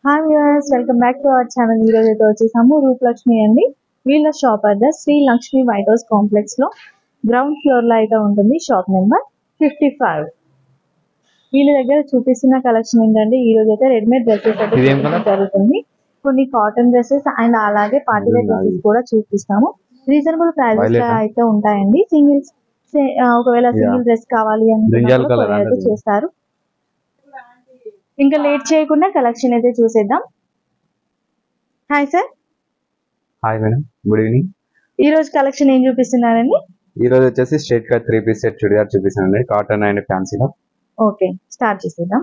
Hi viewers, welcome back to our channel. ఈ రోజు అయితే వచ్చేసాము రూపలక్ష్మి అండి. వీళ్ళ shop address Shri Lakshmi white house complex లో గ్రౌండ్ ఫ్లోర్ లో అయితే ఉంటుంది. Shop number 55. వీళ్ళ దగ్గర చూపిస్తున్న కలెక్షన్ ఏంటంటే ఈ రోజు అయితే రెడీమేడ్ డ్రెస్సెస్ అయితే జరుగుతుంది. కొన్ని కాటన్ డ్రెస్సెస్ అండ్ అలాగే పార్టీ వేర్ డ్రెస్సెస్ కూడా చూపిస్తాము. రీజనబుల్ ప్రైజెస్ అయితే ఉంటాయండి. ఒకవేళ సింగిల్ డ్రెస్ కావాలి అంటే చేస్తారు. ఇంకా లేట్ చేయకుండా కలెక్షన్ అయితే చూసేద్దాం. Hi sir. Hi madam, good evening. ఈ రోజు కలెక్షన్ ఏం చూపిస్తున్నారండి? ఈ రోజు వచ్చేసి straight cut 3 piece set churidar చూపిస్తానండి, కాటన్ అండ్ ఫ్యాన్సీలో. ఓకే, స్టార్ట్ చేసేద్దాం.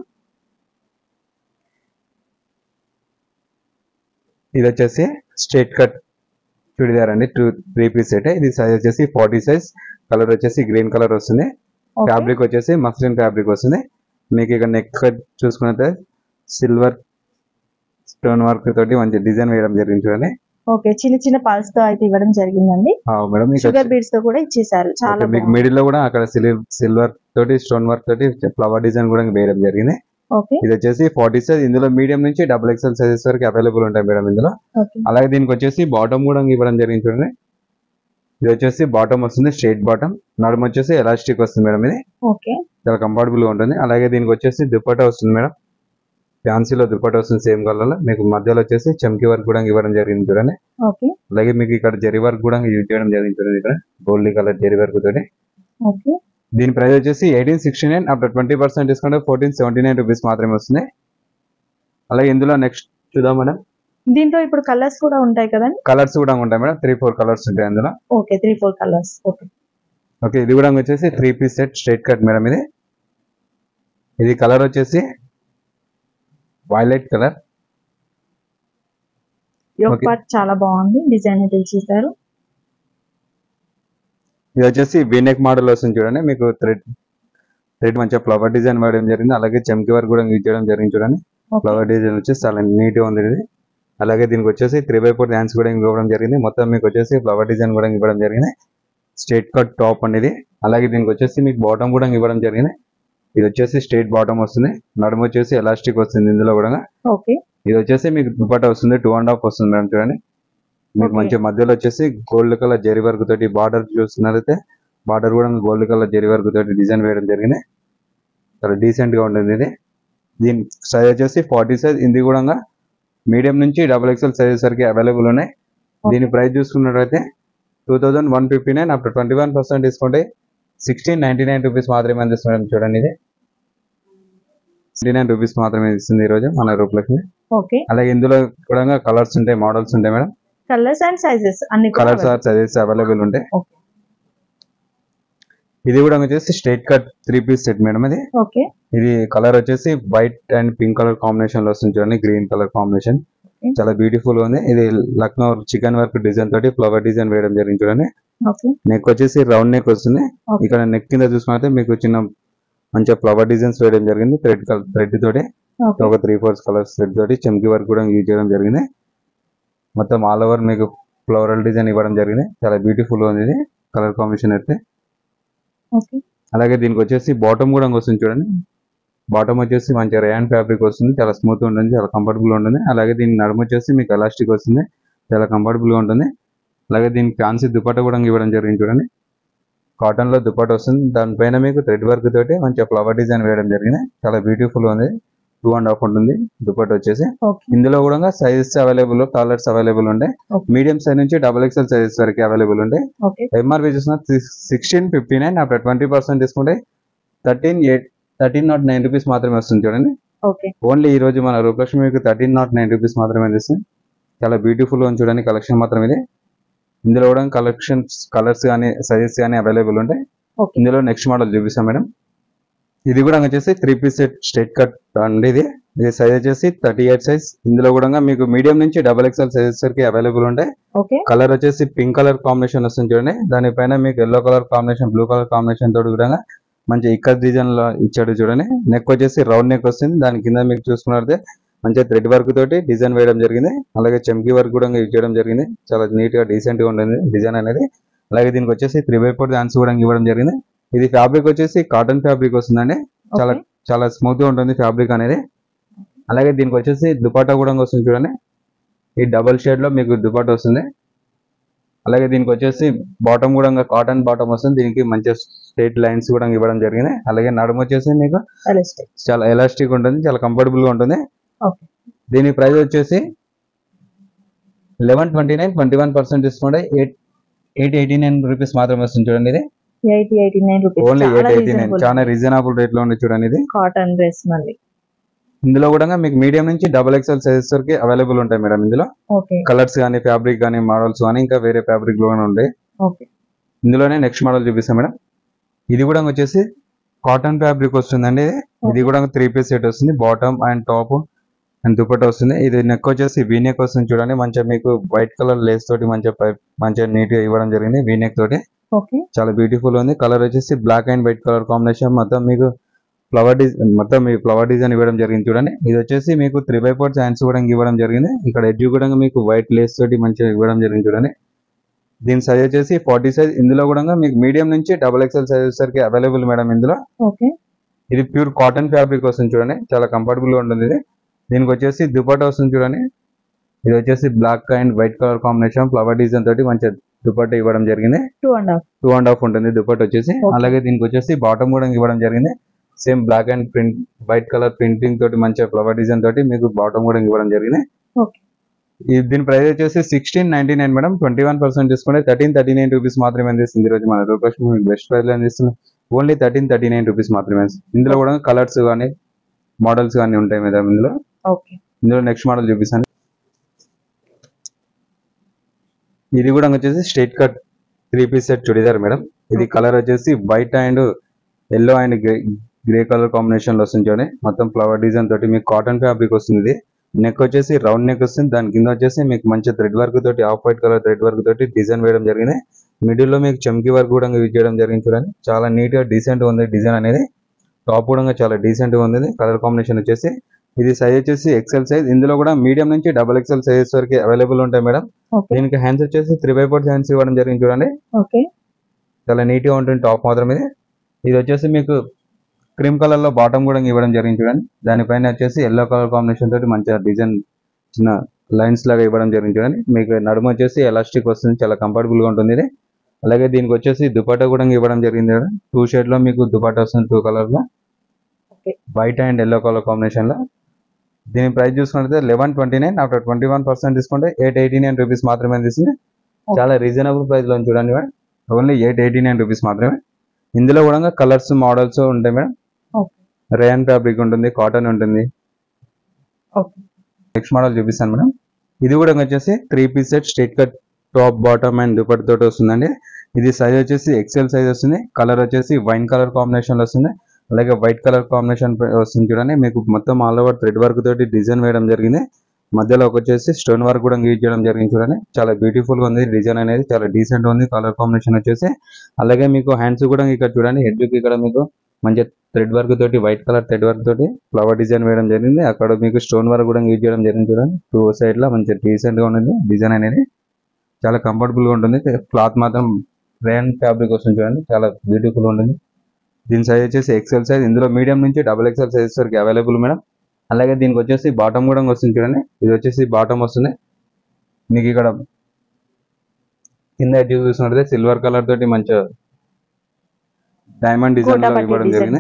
ఇది వచ్చేసి స్ట్రైట్ కట్ చుడిదార్ అండి, 3 పీస్ సెట్. ఇది సైజ్ వచ్చేసి 40 సైజ్. కలర్ వచ్చేసి గ్రీన్ కలర్ వస్తుంది. ఫ్యాబ్రిక్ వచ్చేసి మస్లిన్ ఫ్యాబ్రిక్ వస్తుంది. మీకు ఇక్కడ నెక్ చూసుకున్నట్లయితే సిల్వర్ స్టోన్ వర్క్ తోటి మంచి డిజైన్ వేయడం జరిగింది చూడండి. ఓకే, చిన్న చిన్న పల్స్ తో అయితే ఇవ్వడం జరిగిందండి. మేడం షుగర్ బీడ్స్ తో కూడా ఇచ్చేసారు. చాలా మీకు మిడిల్ లో కూడా అక్కడ సిల్వర్ తోటి స్టోన్ వర్క్ తోటి ఫ్లవర్ డిజైన్ కూడా వేయడం జరిగింది. ఇది వచ్చేసి 40 సైజ్. ఇందులో మీడియం నుంచి XXL సైజెస్ వరకు అవైలబుల్ ఉంటాయి మేడం ఇందులో. అలాగే దీనికి వచ్చేసి బాటమ్ కూడా ఇవ్వడం జరిగింది చూడండి. ఇది వచ్చేసి బాటమ్ వస్తుంది, స్ట్రైట్ బాటమ్. నడుము వచ్చేసి ఎలాస్టిక్ వస్తుంది మేడం. ఇది చాలా కంఫర్టబుల్ గా ఉంటుంది. అలాగే దీనికి వచ్చేసి దుపట్టా వస్తుంది మేడం. ఫ్యాన్సీలో దుపట్టా వస్తుంది సేమ్ కలర్ లో. మీకు మధ్యలో వచ్చేసి చమ్కీ వర్క్ కూడా ఇవ్వడం జరిగింది చూడండి. అలాగే మీకు ఇక్కడ జరీ వర్క్ కూడా యూజ్ చేయడం జరిగింది చూడండి. ఇక్కడ గోల్డ్ కలర్ జరీ వర్క్ తోటి. దీని ప్రైస్ వచ్చేసి 1869. ఆఫ్టర్ 20% డిస్కౌంట్ 1479 రూపీస్ మాత్రమే వస్తుంది. అలాగే ఇందులో నెక్స్ట్ చూద్దాం మేడం. దీంతో ఇప్పుడు కలర్స్ కూడా ఉంటాయి కదండి? కలర్స్ కూడా ఉంటాయి మేడం. 3-4 కలర్స్ ఉంటాయి అందులో. Okay, 3-4 colours. ఓకే, ఇది కూడా వచ్చేసి 3 piece set straight cut madam. ఇది కలర్ వచ్చేసి వైలెట్ కలర్. చాలా బాగుంది డిజైన్ అయితే ఇచ్చేసారు. ఇది వచ్చేసి వీనెక్ మోడల్ వస్తుంది చూడండి. మీకు థ్రెడ్ మంచిగా ఫ్లవర్ డిజైన్ వేయడం జరిగింది. అలాగే చమ్కీ వర్క్ కూడా యూజ్ చేయడం జరిగింది చూడండి. ఫ్లవర్ డిజైన్ వచ్చేసి చాలా నీట్ గా ఉంది ఇది. అలాగే దీనికి వచ్చేసి 3x4 హ్యాండ్స్ కూడా ఇవ్వడం జరిగింది. మొత్తం మీకు వచ్చేసి ఫ్లవర్ డిజైన్ కూడా ఇవ్వడం జరిగింది. స్ట్రైట్ కట్ టాప్ అనేది. అలాగే దీనికి వచ్చేసి మీకు బాటమ్ కూడా ఇవ్వడం జరిగింది. ఇది వచ్చేసి స్ట్రైట్ బాటమ్ వస్తుంది. నడుము వచ్చేసి ఎలాస్టిక్ వస్తుంది ఇందులో కూడా. ఇది వచ్చేసి మీకు దుపట్టా వస్తుంది, 2.5 వస్తుంది మేడం చూడండి. మీకు మంచి మధ్యలో వచ్చేసి గోల్డ్ కలర్ జరీ వర్క్ తోటి బార్డర్ చూస్తున్నట్లయితే బార్డర్ కూడా గోల్డ్ కలర్ జరీ వర్క్ తోటి డిజైన్ వేయడం జరిగింది. చాలా డీసెంట్ గా ఉంటుంది ఇది. దీని సైజ్ వచ్చేసి 40 సైజ్. ఇది కూడా మీడియం నుంచి XXL సైజెస్ వరకు అవైలబుల్ ఉన్నాయి. దీని ప్రైస్ చూసుకున్నట్లయితే 2159. ఆఫ్టర్ 21% డిస్కౌంట్ 1699 రూపీస్ మాత్రమే అందిస్తున్నాం చూడండి. ఇది 99 రూపీస్ మాత్రమే ఇస్తుంది ఈ రోజు మన రూపలక్ష్మి. అలాగే ఇందులో కూడా కలర్స్ ఉంటాయి, మోడల్స్ ఉంటాయి మేడం. కలర్స్ అండ్ సైజెస్ అన్ని కలర్స్ ఆర్ సైజెస్ అవైలబుల్ ఉంటాయి. ఇది కూడా వచ్చేసి straight cut 3 piece set madam. ఇది కలర్ వచ్చేసి white and pink colour combination లో వస్తుంది చూడండి. గ్రీన్ కలర్ కాంబినేషన్ చాలా బ్యూటిఫుల్ ఉంది. ఇది లక్నో చికెన్ వర్క్ డిజైన్ తోటి ఫ్లవర్ డిజైన్ వేయడం జరిగింది చూడండి. నెక్ వచ్చేసి రౌండ్ నెక్ వస్తుంది. ఇక్కడ నెక్ కింద చూసుకుంటే మీకు చిన్న మంచిగా ఫ్లవర్ డిజైన్స్ వేయడం జరిగింది. థ్రెడ్ తోటి ఒక 3-4 కలర్స్ థ్రెడ్ తోటి చమ్కీ వర్క్ కూడా యూజ్ చేయడం జరిగింది. మొత్తం ఆల్ ఓవర్ మీకు ఫ్లవరల్ డిజైన్ ఇవ్వడం జరిగింది. చాలా బ్యూటిఫుల్ ఉంది ఇది కలర్ కాంబినేషన్ అయితే. అలాగే దీనికి వచ్చేసి బాటమ్ కూడా వస్తుంది చూడండి. బాటమ్ వచ్చేసి మంచిగా రేయాన్ ఫ్యాబ్రిక్ వస్తుంది. చాలా స్మూత్ ఉంటుంది, చాలా కంఫర్టబుల్ ఉంటుంది. అలాగే దీని నడుము వచ్చేసి మీకు ఎలాస్టిక్ వస్తుంది, చాలా కంఫర్టబుల్ గా ఉంటుంది. అలాగే దీనికి ఫ్యాన్సీ దుపట్టా కూడా ఇవ్వడం జరిగింది చూడండి. కాటన్ లో దుపట్టా వస్తుంది. దానిపైన మీకు థ్రెడ్ వర్క్ తోటి మంచిగా ఫ్లవర్ డిజైన్ వేయడం జరిగింది. చాలా బ్యూటిఫుల్ ఉంది. 2.5 ఉంటుంది దుపట్టా వచ్చేసి. ఇందులో కూడా సైజెస్ అవైలబుల్, కలర్స్ అవైలబుల్ ఉంటాయి. మీడియం సైజ్ నుంచి XXL సైజెస్ వరకు అవైలబుల్ ఉంటాయి. ఎంఆర్పీ చూసిన 1659. ఆఫ్టర్ 20% తీసుకుంటే 1309 రూపీస్ మాత్రమే వస్తుంది చూడండి. ఓన్లీ ఈ రోజు మన రూపలక్ష్మి మీకు 1309 రూపీస్ మాత్రమే అందిస్తుంది. చాలా బ్యూటిఫుల్ గా చూడండి కలెక్షన్ మాత్రం ఇది. ఇందులో కూడా కలర్స్ కానీ సైజెస్ కానీ అవైలబుల్ ఉంటాయి. ఇందులో నెక్స్ట్ మోడల్ చూపిస్తాం మేడం. ఇది కూడా వచ్చేసి 3 పీస్ సెట్ స్ట్రైట్ కట్ అండి. ఇది సైజ్ వచ్చేసి 38 సైజ్. ఇందులో కూడా మీకు మీడియం నుంచి XXL సైజెస్ వరకు అవైలబుల్ ఉంటాయి. కలర్ వచ్చేసి పింక్ కలర్ కాంబినేషన్ వస్తుంది చూడండి. దానిపైన మీకు yellow colour combination, blue colour combination తోటి కూడా మంచి ఇక్కత్ డిజైన్ లో ఇచ్చాడు చూడండి. నెక్ వచ్చేసి రౌండ్ నెక్ వస్తుంది. దాని కింద మీకు చూసుకున్నట్లయితే మంచిగా థ్రెడ్ వర్క్ తోటి డిజైన్ వేయడం జరిగింది. అలాగే చమ్కీ వర్క్ కూడా యూజ్ చేయడం జరిగింది. చాలా నీట్ గా డీసెంట్ గా ఉంటుంది డిజైన్ అనేది. అలాగే దీనికి వచ్చేసి 3x4 హ్యాండ్స్ కూడా ఇవ్వడం జరిగింది. ఇది ఫ్యాబ్రిక్ వచ్చేసి కాటన్ ఫ్యాబ్రిక్ వస్తుందండి. చాలా చాలా స్మూత్ గా ఉంటుంది ఫ్యాబ్రిక్ అనేది. అలాగే దీనికి వచ్చేసి దుపట్టా కూడా వస్తుంది చూడండి, ఈ డబల్ షేడ్ లో మీకు దుపట్టా వస్తుంది. అలాగే దీనికి వచ్చేసి బాటమ్ కూడా కాటన్ బాటమ్ వస్తుంది, దీనికి మంచి స్ట్రైట్ లైన్స్ కూడా ఇవ్వడం జరిగింది. అలాగే నడుము వచ్చేసి మీకు చాలా ఎలాస్టిక్ ఉంటుంది, చాలా కంఫర్టబుల్ గా ఉంటుంది. దీని ప్రైస్ వచ్చేసి 1129, 21% డిస్కౌంట్ 889 రూపీస్ మాత్రమే వస్తుంది చూడండి. ఇది 889 రూపీస్, ఓన్లీ 889, చాలా రీజనబుల్ రేట్ లో ఉంది చూడండి. ఇది కాటన్ డ్రెస్ మళ్ళీ ఇందులో కూడా మీకు మీడియం నుంచి XXL సైజెస్ వరకు అవైలబుల్ ఉంటాయి మేడం. ఇందులో కలర్స్ కానీ, ఫ్యాబ్రిక్ కానీ, మోడల్స్ కానీ, ఇంకా వేరే ఫ్యాబ్రిక్ లో ఉంటాయి. ఇందులోనే నెక్స్ట్ మోడల్ చూపిస్తాం మేడం. ఇది కూడా వచ్చేసి కాటన్ ఫ్యాబ్రిక్ వస్తుందండి. ఇది కూడా 3 పీస్ సెట్ వస్తుంది, bottom and top and dupatta వస్తుంది. ఇది నెక్ వచ్చేసి వీ నెక్ వస్తుంది చూడండి, మంచిగా మీకు వైట్ కలర్ లేస్ తోటి మంచిగా నీట్ గా ఇవ్వడం జరిగింది. వీ నెక్ తోటి చాలా బ్యూటిఫుల్ ఉంది. కలర్ వచ్చేసి black and white colour combination, మొత్తం మీకు ఫ్లవర్ డిజైన్ ఇవ్వడం జరిగింది చూడండి. ఇది వచ్చేసి మీకు 3/4 హ్యాండ్స్ కూడా ఇవ్వడం జరిగింది. ఇక్కడ ఎడ్జ్ కూడా మీకు వైట్ లేస్ తోటి మంచిగా ఇవ్వడం జరిగింది చూడండి. దీని సైజ్ వచ్చేసి 40 సైజ్. ఇందులో కూడా మీకు మీడియం నుంచి XXL సైజ్ వరకు అవైలబుల్ మేడం. ఇందులో ఇది ప్యూర్ కాటన్ ఫ్యాబ్రిక్ వస్తుంది చూడండి, చాలా కంఫర్టబుల్ గా ఉంటుంది. ఇది దీనికి వచ్చేసి దుపట్టా వస్తుంది చూడండి. ఇది వచ్చేసి black and white colour combination flower design తోటి మంచిగా దుపట్టా ఇవ్వడం జరిగింది. 2.5 ఉంటుంది దుపట్టా వచ్చేసి. అలాగే దీనికి వచ్చేసి బాటమ్ కూడా ఇవ్వడం జరిగింది, same black and white colour printing తోటి మంచిగా ఫ్లవర్ డిజైన్ తోటి మీకు బాటమ్ కూడా ఇవ్వడం జరిగింది. దీని ప్రైస్ వచ్చేసి 1699 మేడం. 21% తీసుకుంటే 1339 రూపీస్ మాత్రమే అందిస్తుంది. ఈ రోజు మన రూపలక్ష్మి బెస్ట్ ప్రైస్ లో అందిస్తుంది, ఓన్లీ 1339 రూపీస్ మాత్రమే. ఇందులో కూడా కలర్స్ కానీ, మోడల్స్ కానీ ఉంటాయి మేడం. ఇందులో నెక్స్ట్ మోడల్ చూపిస్తాను. ఇది కూడా వచ్చేసి straight cut 3 piece set churidar madam. ఇది కలర్ వచ్చేసి white and yellow and grey colour combination లో వస్తుంది చూడండి. మొత్తం ఫ్లవర్ డిజైన్ తోటి మీకు కాటన్ ఫ్యాబ్రిక్ వస్తుంది. నెక్ వచ్చేసి రౌండ్ నెక్ వస్తుంది, దాని కింద వచ్చేసి మీకు మంచి థ్రెడ్ వర్క్ తోటి, off white colour thread work తోటి డిజైన్ వేయడం జరిగింది. మిడిల్ లో మీకు చమ్కీ వర్క్ కూడా యూజ్ చేయడం జరిగింది చూడండి. చాలా నీట్ గా డీసెంట్ ఉంది డిజైన్ అనేది. టాప్ కూడా చాలా డీసెంట్ గా ఉంది. కలర్ కాంబినేషన్ వచ్చేసి ఇది సైజ్ వచ్చేసి XL సైజ్. ఇందులో కూడా మీడియం నుంచి XXL సైజెస్ వరకు అవైలబుల్ ఉంటాయి మేడం. దీనికి హ్యాండ్స్ వచ్చేసి 3/4 హ్యాండ్స్ ఇవ్వడం జరిగింది చూడండి. చాలా నీట్ గా ఉంటుంది టాప్ మాత్రం. ఇది వచ్చేసి మీకు క్రీమ్ కలర్ లో బాటమ్ కూడా ఇవ్వడం జరిగింది చూడండి. దానిపైన వచ్చేసి ఎల్లో కలర్ కాంబినేషన్ తోటి మంచిగా డిజైన్ చిన్న లైన్స్ లాగా ఇవ్వడం జరిగింది చూడండి. మీకు నడుము వచ్చేసి ఎలాస్టిక్ వస్తుంది, చాలా కంఫర్టబుల్ గా ఉంటుంది ఇది. అలాగే దీనికి వచ్చేసి దుపట్టా కూడా ఇవ్వడం జరిగింది కదా, 2 షేడ్ లో మీకు దుపట్టా వస్తుంది, 2 కలర్ లో, white and yellow colour combination లో. దీని ప్రైస్ చూసుకుంటే 1129, ఆఫ్టర్ 21% తీసుకుంటే 889 రూపీస్ మాత్రమే అందిస్తుంది. చాలా రీజనబుల్ ప్రైస్ లో చూడండి మేడం, ఓన్లీ 889 రూపీస్ మాత్రమే. ఇందులో కూడా కలర్స్, మోడల్స్ ఉంటాయి మేడం. రేయన్ ఫ్యాబ్రిక్ ఉంటుంది, కాటన్ ఉంటుంది. నెక్స్ట్ మోడల్ చూపిస్తాను మేడం. ఇది కూడా వచ్చేసి 3 piece set straight cut top, bottom and dupatta తోటి వస్తుందండి. ఇది సైజ్ వచ్చేసి XL సైజ్ వస్తుంది. కలర్ వచ్చేసి వైన్ కలర్ కాంబినేషన్ లో వస్తుంది. అలాగే వైట్ కలర్ కాంబినేషన్ వస్తుంది చూడండి. మీకు మొత్తం ఆల్ ఓవర్ థ్రెడ్ వర్క్ తోటి డిజైన్ వేయడం జరిగింది. మధ్యలో వచ్చేసి స్టోన్ వర్క్ కూడా యూజ్ చేయడం జరిగింది చూడండి. చాలా బ్యూటిఫుల్ గా ఉంది డిజైన్ అనేది, చాలా డీసెంట్ ఉంది కలర్ కాంబినేషన్ వచ్చేసి. అలాగే మీకు హ్యాండ్స్ కూడా ఇక్కడ చూడండి, హెడ్ కి ఇక్కడ మీకు మంచి థ్రెడ్ వర్క్ తోటి, వైట్ కలర్ థ్రెడ్ వర్క్ తోటి ఫ్లవర్ డిజైన్ వేయడం జరిగింది. అక్కడ మీకు స్టోన్ వర్క్ కూడా యూజ్ చేయడం జరిగింది చూడండి. 2 సైడ్ లో మంచి డీసెంట్ గా ఉంటుంది డిజైన్ అనేది, చాలా కంఫర్టబుల్ గా ఉంటుంది. క్లాత్ మాత్రం రేయన్ ఫ్యాబ్రిక్ వస్తుంది చూడండి, చాలా బ్యూటిఫుల్ ఉంటుంది. దీని సైజ్ వచ్చేసి XL సైజ్. ఇందులో మీడియం నుంచి XXL సైజ్ వరకు అవైలబుల్ మేడం. అలాగే దీనికి వచ్చేసి బాటమ్ కూడా వస్తుంది చూడండి. ఇది వచ్చేసి బాటమ్ వస్తుంది మీకు. ఇక్కడ కింద ఎడ్జ్ చూసినట్లయితే సిల్వర్ కలర్ తోటి మంచి డైమండ్ డిజైన్ లో ఇవ్వడం జరిగింది.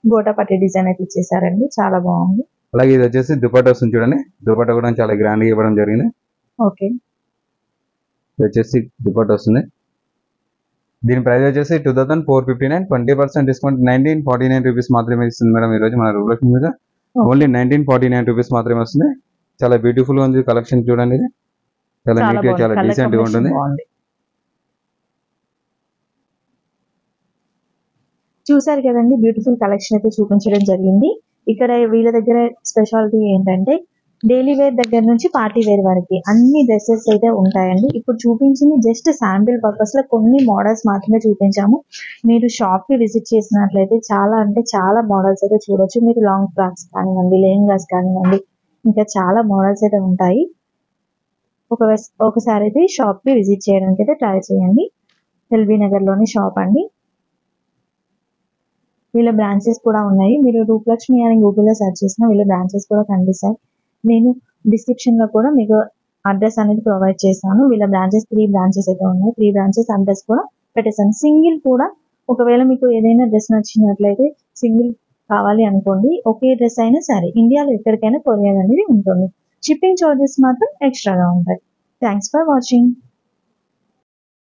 గోటాపట్టి డిజైన్ అయితే ఇచ్చేసారండి, చాలా బాగుంది. అలాగే ఇది వచ్చేసి దుపట్టా వస్తుంది చూడండి. దుపట్టా కూడా చాలా గ్రాండ్ గా ఇవ్వడం జరిగింది. ఇది వచ్చేసి దుపట్టా వస్తుంది. దీని ప్రైస్ వచ్చేసి 2459, 20% డిస్కౌంట్ 1949 రూపీస్ మాత్రమే ఇస్తుంది మేడం. ఈ రోజు మన రూపలక్ష్మి మీద ఓన్లీ 1949 రూపీస్ మాత్రమే వస్తుంది. చాలా బ్యూటిఫుల్ గా ఉంది కలెక్షన్ చూడండి. చాలా నీట్ గా, చాలా డీసెంట్ గా ఉంటుంది. చూసారు కదండి, బ్యూటిఫుల్ కలెక్షన్ అయితే చూపించడం జరిగింది. ఇక్కడ వీళ్ళ దగ్గర స్పెషాలిటీ ఏంటంటే డైలీ వేర్ దగ్గర నుంచి పార్టీ వేర్ వరకు అన్ని డ్రెస్సెస్ అయితే ఉంటాయండి. ఇప్పుడు చూపించింది జస్ట్ శాంపిల్ పర్పస్ లో కొన్ని మోడల్స్ మాత్రమే చూపించాము. మీరు షాప్ కి విజిట్ చేసినట్లయితే చాలా అంటే చాలా మోడల్స్ అయితే చూడొచ్చు. మీరు లాంగ్ ఫ్రాక్స్ కానివ్వండి, లెహంగాస్ కానివ్వండి, ఇంకా చాలా మోడల్స్ అయితే ఉంటాయి. ఒకసారి అయితే షాప్ కి విజిట్ చేయడానికి అయితే ట్రై చేయండి. ఎల్బీ నగర్ లోని షాప్ అండి. వీళ్ళ బ్రాంచెస్ కూడా ఉన్నాయి. మీరు రూపలక్ష్మి అని గూగుల్లో సెర్చ్ చేసినా వీళ్ళ బ్రాంచెస్ కూడా కనిపిస్తాయి. నేను డిస్క్రిప్షన్లో కూడా మీకు అడ్రస్ అనేది ప్రొవైడ్ చేస్తాను. వీళ్ళ బ్రాంచెస్ 3 బ్రాంచెస్ అయితే ఉన్నాయి. 3 బ్రాంచెస్ అడ్రస్ కూడా పెట్టేస్తాను. సింగిల్ కూడా ఒకవేళ మీకు ఏదైనా డ్రెస్ నచ్చినట్లయితే సింగిల్ కావాలి అనుకోండి, ఒకే డ్రెస్ అయినా సరే ఇండియాలో ఎక్కడికైనా కొరియర్ అనేది ఉంటుంది. షిప్పింగ్ చార్జెస్ మాత్రం ఎక్స్ట్రాగా ఉంటాయి. Thanks for watching.